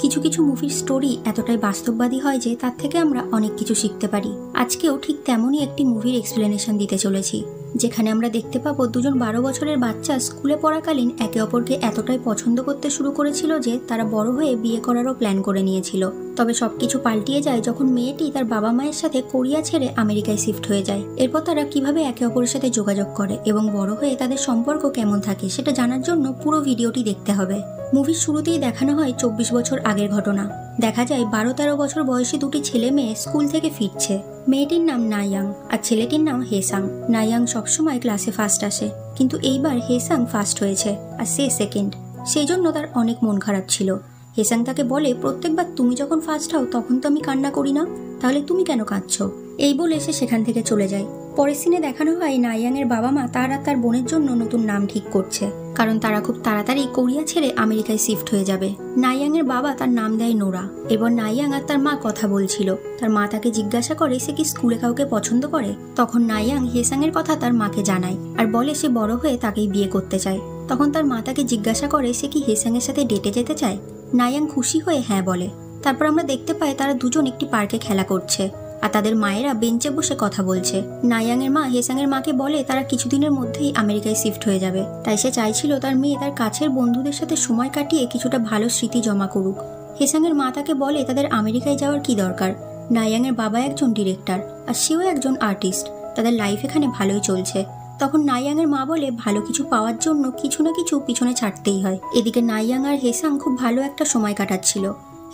কিছু কিছু মুভির স্টোরি এতটাই বাস্তববাদী হয় যে তার থেকে আমরা অনেক কিছু শিখতে পারি। আজকেও ঠিক তেমনই একটি মুভির এক্সপ্লেনেশন দিতে চলেছি, যেখানে আমরা দেখতে পাবো দুজন 12 বছরের বাচ্চা স্কুলে পড়াকালীন একে অপরকে এতটাই পছন্দ করতে শুরু করেছিল যে তারা বড় হয়ে বিয়ে করারও প্ল্যান করে নিয়েছিল। তবে সবকিছু পাল্টিয়ে যায় যখন মেয়েটি তার বাবা মায়ের সাথে কোরিয়া ছেড়ে আমেরিকায় শিফট হয়ে যায়। এরপর তারা কিভাবে একে অপরের সাথে যোগাযোগ করে এবং বড় হয়ে তাদের সম্পর্ক কেমন থাকে সেটা জানার জন্য পুরো ভিডিওটি দেখতে হবে। মুভির শুরুতেই দেখানো হয় 24 বছর আগের ঘটনা। দেখা যায় 12-13 বছর বয়সী দুটি ছেলে মেয়ে স্কুল থেকে ফিরছে। মেয়েটির নাম নাইয়াং আর ছেলেটির নাম হেসাং। নাইয়াং সবসময় ক্লাসে ফার্স্ট আসে, কিন্তু এইবার হেসাং ফার্স্ট হয়েছে আর সে সেকেন্ড। সেই জন্য তার অনেক মন খারাপ ছিল। হেসাং তাকে বলে, প্রত্যেকবার তুমি যখন ফার্স্ট হও তখন তো আমি কান্না করি না, তাহলে তুমি কেন কাঁদছো? এই বলে সে সেখান থেকে চলে যায়। পরের সিনে দেখানো হয় নাইয়াং এর বাবা মা তার আর তার বোনের জন্য নতুন নাম ঠিক করছে, কারণ তারা খুব তাড়াতাড়ি কোরিয়া ছেড়ে আমেরিকায় শিফট হয়ে যাবে। নাইয়াং এর বাবা তার নাম দেয় নোরা। এবার নাইয়াং আর তার মা কথা বলছিল। তার মা তাকে জিজ্ঞাসা করে সে কি স্কুলে কাউকে পছন্দ করে। তখন নাইয়াং হেসাং এর কথা তার মাকে জানায় আর বলে সে বড় হয়ে তাকেই বিয়ে করতে চায়। তখন তার মা তাকে জিজ্ঞাসা করে সে কি হেসাং এর সাথে ডেটে যেতে চায়। নাইয়াং খুশি হয়ে হ্যাঁ বলে। তারপর আমরা দেখতে পাই তারা দুজন একটি পার্কে খেলা করছে আর তাদের মায়েরা বেঞ্চে বসে কথা বলছে। নাইয়াং এর মা হেসাং এর মাকে বলে তারা কিছুদিনের মধ্যেই আমেরিকায় শিফট হয়ে যাবে, তাই সে চাইছিল তার মেয়ে তার কাছের বন্ধুদের সাথে সময় কাটিয়ে কিছুটা ভালো স্মৃতি জমা করুক। হেসাং এর মা তাকে বলে তাদের আমেরিকায় যাওয়ার কি দরকার, নাইয়াং এর বাবা একজন ডিরেক্টর আর সেও একজন আর্টিস্ট, তাদের লাইফ এখানে ভালোই চলছে। তখন নাইয়াং এর মা বলে ভালো কিছু পাওয়ার জন্য কিছু না কিছু পিছনে ছাড়তেই হয়। এদিকে নাইয়াং আর হেসাং খুব ভালো একটা সময় কাটাচ্ছিল।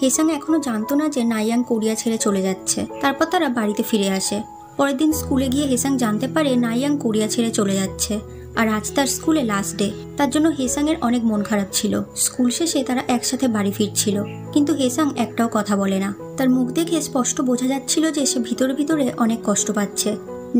হেসাং এখনো জানতো না যে নাইয়াং কোরিয়া ছেড়ে চলে যাচ্ছে। তারপর তারা বাড়িতে ফিরে আসে। পরের দিন স্কুলে গিয়ে হেসাং জানতে পারে নাইয়াং কোরিয়া ছেড়ে চলে যাচ্ছে আর আজ তার স্কুলে লাস্ট ডে। তার জন্য হেসাং এর অনেক মন খারাপ ছিল। স্কুল শেষে তারা একসাথে বাড়ি ফিরছিল, কিন্তু হেসাং একটাও কথা বলে না। তার মুখ দেখে স্পষ্ট বোঝা যাচ্ছিল যে সে ভিতরে ভিতরে অনেক কষ্ট পাচ্ছে।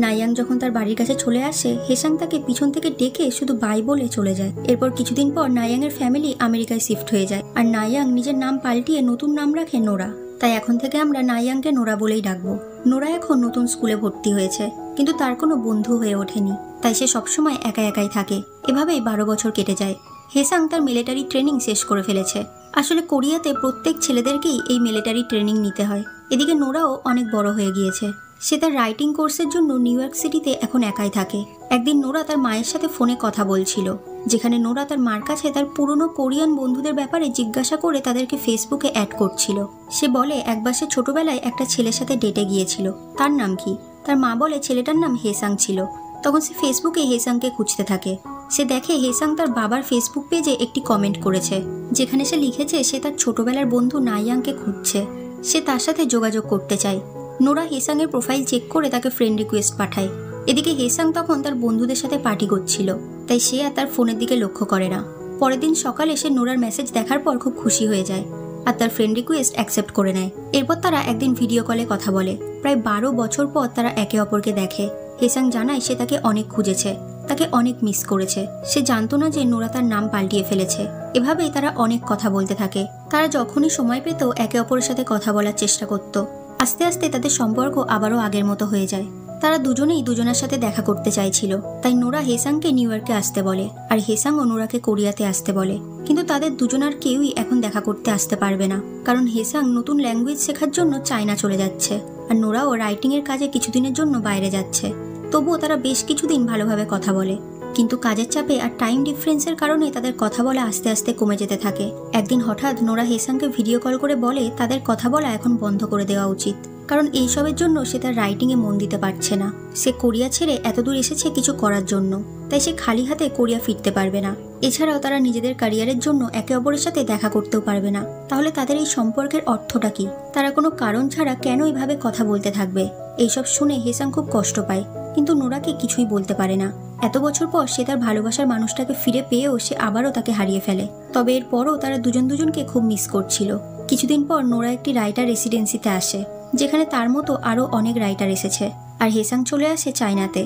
নাইয়াং যখন তার বাড়ির কাছে চলে আসে, হেসাং তাকে পিছন থেকে ডেকে শুধু বাই বলে চলে যায়। এরপর কিছুদিন পর নাইয়াং এর ফ্যামিলি আমেরিকায় শিফট হয়ে যায় আর নাইয়াং নিজের নাম পাল্টিয়ে নতুন নাম রাখে নোরা। তাই এখন থেকে আমরা নাইয়াংকে নোরা বলেই ডাকবো। নোরা এখন নতুন স্কুলে ভর্তি হয়েছে, কিন্তু তার কোনো বন্ধু হয়ে ওঠেনি, তাই সে সবসময় একা একাই থাকে। এভাবেই 12 বছর কেটে যায়। হেসাং তার মিলিটারি ট্রেনিং শেষ করে ফেলেছে। আসলে কোরিয়াতে প্রত্যেক ছেলেদেরকেই এই মিলিটারি ট্রেনিং নিতে হয়। এদিকে নোরাও অনেক বড় হয়ে গিয়েছে। সে তার রাইটিং কোর্সের জন্য নিউ ইয়র্ক সিটিতে এখন একাই থাকে। একদিন নোরা তার মায়ের সাথে ফোনে কথা বলছিল, যেখানে নোরা তার মার কাছে তার পুরনো কোরিয়ান বন্ধুদের ব্যাপারে জিজ্ঞাসা করে তাদেরকে ফেসবুকে অ্যাড করছিল। সে বলে একবার সে ছোটবেলায় একটা ছেলের সাথে ডেটে গিয়েছিল, তার নাম কি? তার মা বলে ছেলেটার নাম হেসাং ছিল। তখন সে ফেসবুকে হেসাংকে খুঁজতে থাকে। সে দেখে হেসাং তার বাবার ফেসবুক পেজে একটি কমেন্ট করেছে, যেখানে সে লিখেছে সে তার ছোটবেলার বন্ধু নাইয়াংকে খুঁজছে, সে তার সাথে যোগাযোগ করতে চায়। নোরা হেসাং এর প্রোফাইল চেক করে তাকে ফ্রেন্ড রিকোয়েস্ট পাঠায়। এদিকে হেসাং তখন তার বন্ধুদের সাথে পার্টি করছিল, তাই সে আর তার ফোনের দিকে লক্ষ্য করে না। পরের দিন সকালে সে নোরার মেসেজ দেখার পর খুব খুশি হয়ে যায় আর তার ফ্রেন্ড রিকোয়েস্ট অ্যাকসেপ্ট করে নেয়। এরপর তারা একদিন ভিডিও কলে কথা বলে। প্রায় 12 বছর পর তারা একে অপরকে দেখে। হেসাং জানায় সে তাকে অনেক খুঁজেছে, তাকে অনেক মিস করেছে। সে জানতো না যে নোরা তার নাম পাল্টিয়ে ফেলেছে। এভাবেই তারা অনেক কথা বলতে থাকে। তারা যখনই সময় পেত একে অপরের সাথে কথা বলার চেষ্টা করত। আস্তে আস্তে তাদের সম্পর্ক আবারও আগের মতো হয়ে যায়। তারা দুজনেই দুজনের সাথে দেখা করতে চাইছিল, তাই নোরা হেসাংকে নিউ ইয়র্কে আসতে বলে আর হেসাং ও নোরাকে কোরিয়াতে আসতে বলে। কিন্তু তাদের দুজনার কেউই এখন দেখা করতে আসতে পারবে না, কারণ হেসাং নতুন ল্যাঙ্গুয়েজ শেখার জন্য চায়না চলে যাচ্ছে আর নোরাও রাইটিং এর কাজে কিছুদিনের জন্য বাইরে যাচ্ছে। তবুও তারা বেশ কিছুদিন ভালোভাবে কথা বলে, কিন্তু কাজের চাপে আর টাইম ডিফারেন্সের কারণে তাদের কথা বলা আস্তে আস্তে কমে যেতে থাকে। একদিন হঠাৎ নোরা হেসাংকে ভিডিও কল করে বলে তাদের কথা বলা এখন বন্ধ করে দেওয়া উচিত, কারণ এইসবের জন্য সে তার রাইটিংয়ে মন দিতে পারছে না। সে কোরিয়া ছেড়ে এতদূর এসেছে কিছু করার জন্য, তাই সে খালি হাতে কোরিয়া ফিরতে পারবে না। এছাড়াও তারা নিজেদের ক্যারিয়ারের জন্য একে অপরের সাথে দেখা করতেও পারবে না। তাহলে তাদের এই সম্পর্কের অর্থটা কি? তারা কোনো কারণ ছাড়া কেন এইভাবে কথা বলতে থাকবে? এইসব শুনে হেসাং খুব কষ্ট পায়, কিন্তু নোরাকে কিছুই বলতে পারে না। এত বছর পর সে তার ভালোবাসার মানুষটাকে ফিরে পেয়েও সে আবারও তাকে হারিয়ে ফেলে। তবে এরপরও তারা দুজনকে খুব মিস করছিল। কিছুদিন পর নোরা একটি রাইটার রেসিডেন্সিতে আসে, যেখানে তার মতো আরও অনেক রাইটার এসেছে। আর হেসাং চলে আসে চায়নাতে।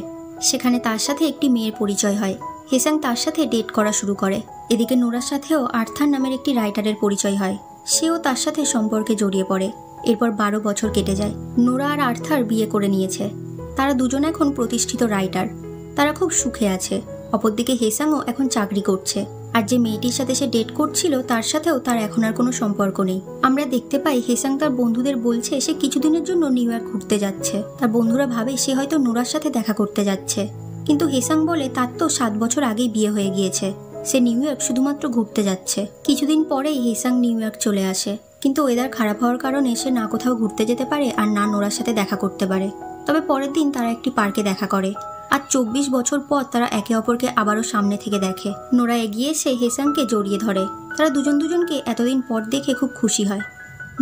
সেখানে তার সাথে একটি মেয়ের পরিচয় হয়। হেসাং তার সাথে ডেট করা শুরু করে। এদিকে নোরার সাথেও আর্থার নামের একটি রাইটারের পরিচয় হয়। সেও তার সাথে সম্পর্কে জড়িয়ে পড়ে। এরপর 12 বছর কেটে যায়। নোরা আর আর্থার বিয়ে করে নিয়েছে। তারা দুজন এখন প্রতিষ্ঠিত রাইটার। তারা খুব সুখে আছে। অপরদিকে হেসাংও এখন চাকরি করছে আর যে মেয়েটির সাথে সে ডেট করছিল তার সাথেও তার এখন আর কোনো সম্পর্ক নেই। আমরা দেখতে পাই হেসাং তার বন্ধুদের বলছে সে কিছুদিনের জন্য নিউ ইয়র্ক ঘুরতে যাচ্ছে। তার বন্ধুরা ভাবে সে হয়তো নোরার সাথে দেখা করতে যাচ্ছে, কিন্তু হেসাং বলে তার তো 7 বছর আগেই বিয়ে হয়ে গিয়েছে, সে নিউ ইয়র্ক শুধুমাত্র ঘুরতে যাচ্ছে। কিছুদিন পরেই হেসাং নিউ ইয়র্ক চলে আসে, কিন্তু ওয়েদার খারাপ হওয়ার কারণে সে না কোথাও ঘুরতে যেতে পারে আর না নোরার সাথে দেখা করতে পারে। তবে পরের দিন তারা একটি পার্কে দেখা করে, আর 24 বছর পর তারা একে অপরকে আবারও সামনে থেকে দেখে। নোরা এগিয়ে এসে হেসাংকে জড়িয়ে ধরে। তারা দুজনকে এতদিন পর দেখে খুব খুশি হয়।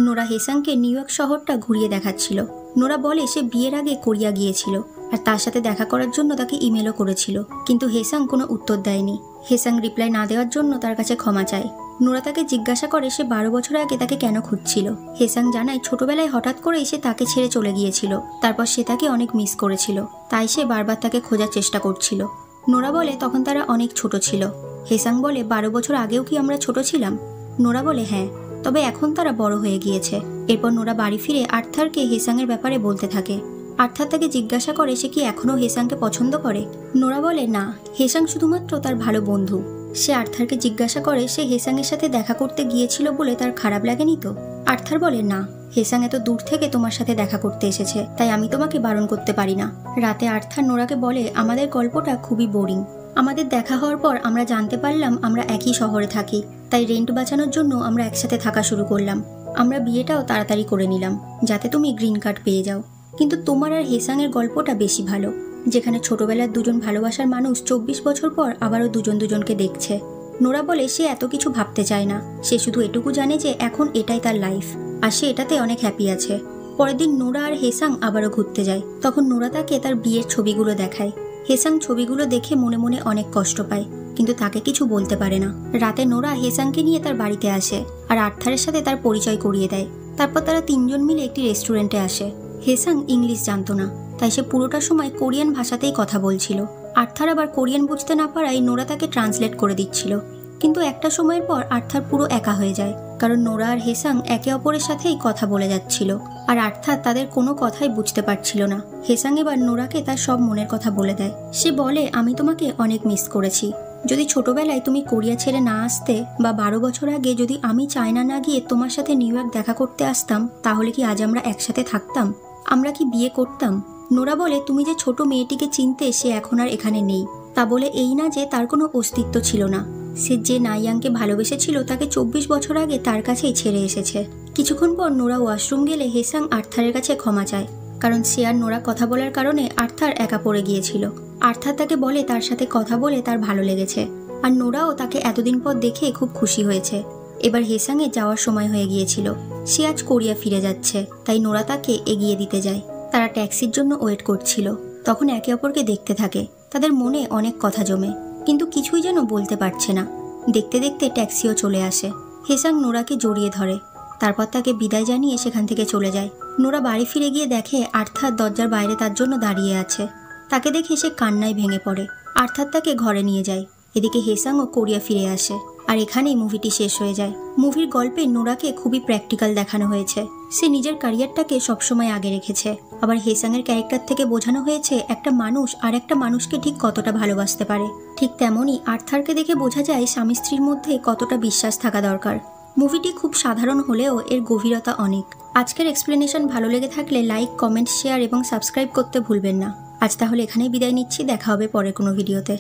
নোরা হেসাংকে নিউ ইয়র্ক শহরটা ঘুরিয়ে দেখাচ্ছিল। নোরা বলে সে বিয়ের আগে কোরিয়া গিয়েছিল আর তার সাথে দেখা করার জন্য তাকে ইমেলও করেছিল, কিন্তু হেসাং কোনো উত্তর দেয়নি। হেসাং রিপ্লাই না দেওয়ার জন্য তার কাছে ক্ষমা চায়। নোরা তাকে জিজ্ঞাসা করে সে 12 বছর আগে তাকে কেন খুঁজছিল। হেসাং জানায় ছোটবেলায় হঠাৎ করেই সে তাকে ছেড়ে চলে গিয়েছিল, তারপর সে তাকে অনেক মিস করেছিল, তাই সে বারবার তাকে খোঁজার চেষ্টা করছিল। নোরা বলে তখন তারা অনেক ছোট ছিল। হেসাং বলে 12 বছর আগেও কি আমরা ছোট ছিলাম? নোরা বলে হ্যাঁ, তবে এখন তারা বড় হয়ে গিয়েছে। এরপর নোরা বাড়ি ফিরে আর্থারকে হেসাংয়ের ব্যাপারে বলতে থাকে। আর্থার তাকে জিজ্ঞাসা করে সে কি এখনও হেসাংকে পছন্দ করে। নোরা বলে না, হেসাং শুধুমাত্র তার ভালো বন্ধু। সে আর্থারকে জিজ্ঞাসা করে সে হেসাংয়ের সাথে দেখা করতে গিয়েছিল বলে তার খারাপ লাগেনি তো। আর্থার বলে না, হেসাং এত দূর থেকে তোমার সাথে দেখা করতে এসেছে, তাই আমি তোমাকে বারণ করতে পারি না। রাতে আর্থার নোরাকে বলে আমাদের গল্পটা খুবই বোরিং। আমাদের দেখা হওয়ার পর আমরা জানতে পারলাম আমরা একই শহরে থাকি, তাই রেন্ট বাঁচানোর জন্য আমরা একসাথে থাকা শুরু করলাম। আমরা বিয়েটাও তাড়াতাড়ি করে নিলাম যাতে তুমি গ্রিন কার্ড পেয়ে যাও। কিন্তু তোমার আর হেসাংয়ের গল্পটা বেশি ভালো, যেখানে ছোটবেলার দুজন ভালোবাসার মানুষ 24 বছর পর আবারও দুজনকে দেখছে। নোরা বলে সে এত কিছু ভাবতে চায় না, সে শুধু এটুকু জানে যে এখন এটাই তার লাইফ আর সে এটাতে অনেক হ্যাপি আছে। পরের দিন নোরা আর হেসাং আবারও ঘুরতে যায়। তখন নোরা তাকে তার বিয়ের ছবিগুলো দেখায়। হেসাং ছবিগুলো দেখে মনে মনে অনেক কষ্ট পায়, কিন্তু তাকে কিছু বলতে পারে না। রাতে নোরা হেসাংকে নিয়ে তার বাড়িতে আসে আর আর্থারের সাথে তার পরিচয় করিয়ে দেয়। তারপর তারা 3 জন মিলে একটি রেস্টুরেন্টে আসে। হেসাং ইংলিশ জানতো না, তাই সে পুরোটা সময় কোরিয়ান ভাষাতেই কথা বলছিল। আর্থার আবার কোরিয়ান বুঝতে না পারায় নোরা তাকে ট্রান্সলেট করে দিচ্ছিল। কিন্তু একটা সময়ের পর আর্থার পুরো একা হয়ে যায়, কারণ নোরা আর হেসাং একে অপরের সাথেই কথা বলে যাচ্ছিল আর আর্থার তাদের কোনো কথাই বুঝতে পারছিল না। হেসাং এবার নোরাকে তার সব মনের কথা বলে দেয়। সে বলে আমি তোমাকে অনেক মিস করেছি। যদি ছোটবেলায় তুমি কোরিয়া ছেড়ে না আসতে বা 12 বছর আগে যদি আমি চায়না না গিয়ে তোমার সাথে নিউ ইয়র্ক দেখা করতে আসতাম, তাহলে কি আজ আমরা একসাথে থাকতাম? আমরা কি বিয়ে করতাম? নোরা বলে তুমি যে ছোট মেয়েটিকে চিনতে সে এখন আর এখানে নেই, তা বলে এই না যে তার কোনো অস্তিত্ব ছিল না। সে যে নাইয়াংকে ভালোবেসেছিল তাকে 24 বছর আগে তার কাছেই ছেড়ে এসেছে। কিছুক্ষণ পর নোরা ওয়াশরুম গেলে হেসাং আর্থারের কাছে ক্ষমা চায়, কারণ সে আর নোরা কথা বলার কারণে আর্থার একা পড়ে গিয়েছিল। আর্থার তাকে বলে তার সাথে কথা বলে তার ভালো লেগেছে, আর নোরাও তাকে এতদিন পর দেখে খুব খুশি হয়েছে। এবার হেসাংয়ে যাওয়ার সময় হয়ে গিয়েছিল। সে আজ কোরিয়া ফিরে যাচ্ছে, তাই নোরা তাকে এগিয়ে দিতে যায়। তারা ট্যাক্সির জন্য ওয়েট করছিল। তখন একে অপরকে দেখতে থাকে। তাদের মনে অনেক কথা জমে, কিন্তু কিছুই যেন বলতে পারছে না। দেখতে দেখতে ট্যাক্সিও চলে আসে। হেসাং নোরাকে জড়িয়ে ধরে, তারপর তাকে বিদায় জানিয়ে সেখান থেকে চলে যায়। নোরা বাড়ি ফিরে গিয়ে দেখে আর্থার দরজার বাইরে তার জন্য দাঁড়িয়ে আছে। তাকে দেখে সে কান্নায় ভেঙে পড়ে। আর্থার তাকে ঘরে নিয়ে যায়। এদিকে হেসাংও কোরিয়া ফিরে আসে, আর এখানেই মুভিটি শেষ হয়ে যায়। মুভির গল্পে নোরাকে খুবই প্র্যাকটিক্যাল দেখানো হয়েছে। সে নিজের ক্যারিয়ারটাকে সবসময় আগে রেখেছে। আবার হেসাংয়ের ক্যারেক্টার থেকে বোঝানো হয়েছে একটা মানুষ আর একটা মানুষকে ঠিক কতটা ভালোবাসতে পারে। ঠিক তেমনই আর্থারকে দেখে বোঝা যায় স্বামী স্ত্রীর মধ্যে কতটা বিশ্বাস থাকা দরকার। মুভিটি খুব সাধারণ হলেও এর গভীরতা অনেক। আজকের এক্সপ্লেনেশন ভালো লেগে থাকলে লাইক, কমেন্ট, শেয়ার এবং সাবস্ক্রাইব করতে ভুলবেন না। আজ তাহলে এখানেই বিদায় নিচ্ছি। দেখা হবে পরের কোনো ভিডিওতে।